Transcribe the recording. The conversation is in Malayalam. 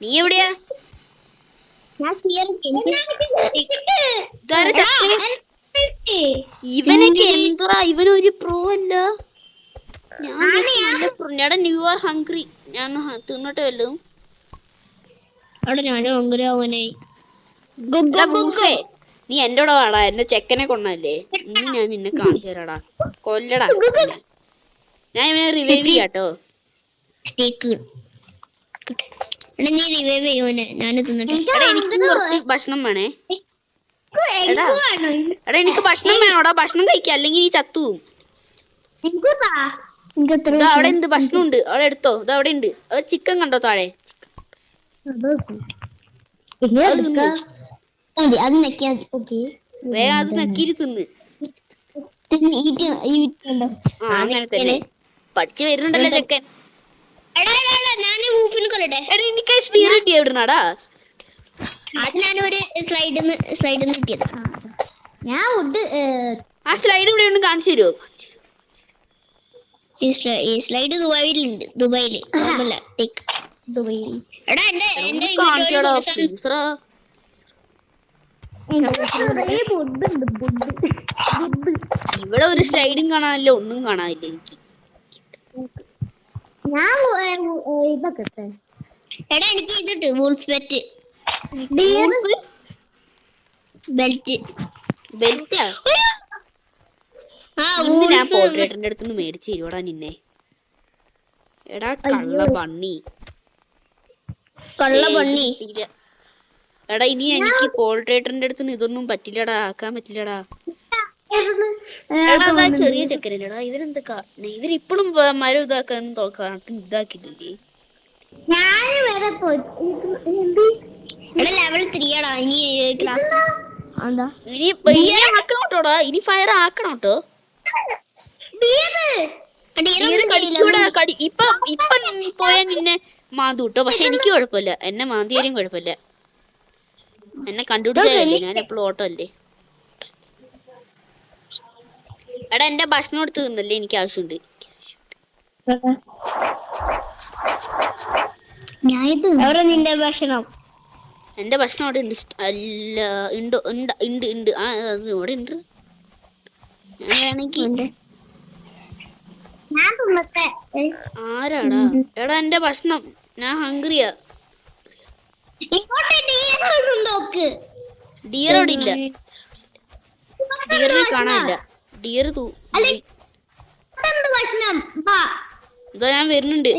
നീ എവിടെയാ? ഇവനൊക്കെ എന്താ, ഇവനൊരു പ്രോ അല്ല. ഞാൻ ന്യൂ ആർ ഹംഗ്രി. ഞാൻ തിന്നട്ടെ വല്ലതും. നീ എന്റെ കൂടെ വാടാ, എന്റെ ചെക്കനെ കൊണ്ടല്ലേ. ഇനി ഞാൻ നിന്നെ കാണിച്ചു തരാടാ. കൊല്ലടാ. ഞാൻ ഇവനെ റിവൈവ് ചെയ്യാട്ടോ. എനിക്ക് കുറച്ച് ഭക്ഷണം വേണേ. എടാ എനിക്ക് ഭക്ഷണം വേണോടാ. ഭക്ഷണം കഴിക്കാം, അല്ലെങ്കിൽ നീ ചത്തുവും. അവിടെ ഉണ്ട്, ഭക്ഷണം ഉണ്ട്. അവിടെ എടുത്തോ. ഇത് അവിടെ ഉണ്ട്. ചിക്കൻ കണ്ടോ താഴെ? വേഗം അത് നക്കിയിട്ട് തിന്ന്. അങ്ങനെ തന്നെ പഠിച്ചു വരുന്നുണ്ടല്ലോ ചെക്കൻ. എനിക്ക് സ്പീഡ് കിട്ടി എവിടുന്നാടാ? ആ സ്ലൈഡ് ഇവിടെ ഒന്ന് കാണിച്ചു തരുമോ? ഈ സ്ലൈഡ് ദുബായിലുണ്ട്. ദുബായില് ഇവിടെ ഒരു സ്ലൈഡും കാണാനില്ല, ഒന്നും കാണാനില്ല എനിക്ക്. എനിക്ക് ഇതിട്ട് വൂൾഫ് ബെറ്റ് ബെൽറ്റ്. ഞാൻ പോർട്രേറ്ററിന്റെ അടുത്തുനിന്ന് മേടിച്ച് തരുവാടാ നിന്നെ. എടാ കള്ള ബണ്ണി. എടാ ഇനി എനിക്ക് പോർട്രേറ്ററിന്റെ അടുത്തുനിന്ന് ഇതൊന്നും പറ്റില്ലടാ, ആക്കാൻ പറ്റില്ലടാ. എടാ ചെറിയ ചെക്കനല്ലേടാ, ഇവരെന്താ ഇവരിപ്പോഴും മരം ഇതാക്കാൻ ഇതാക്കില്ലേ? ലെവൽ 3 ആടാ. ഇനി ആക്കണോട്ടോടാ, ഇനി ഫയർ ആക്കണോട്ടോ. ഇപ്പൊ പോയാ നിന്നെ മാന്തു കിട്ടോ. പക്ഷെ എനിക്ക് കുഴപ്പമില്ല, എന്നെ മാന്തിയാലും കുഴപ്പമില്ല. എന്നെ കണ്ടുപിടിച്ചല്ലേ, ഞാൻ എപ്പോഴും ഓട്ടോ അല്ലേ. എടാ എന്റെ ഭക്ഷണം എടുത്ത് തിന്നല്ലേ, എനിക്ക് ആവശ്യമുണ്ട്. നിന്റെ ഭക്ഷണം? എന്റെ ഭക്ഷണം അവിടെ ഉണ്ട്. അല്ല ഉണ്ടോ? ഉണ്ട്. ആ അത് ഇവിടെ ഉണ്ട്. ഞാൻ വേണമെങ്കിൽ ആരാടാ? എടാ എന്റെ ഭക്ഷണം, ഞാൻ ഹംഗ്രിയാ. ഡിയർ അവിടെ ഇല്ല. ഡിയറിനെ കാണാനില്ല. ഡിയർ ഇതാ ഞാൻ വരുന്നുണ്ട്.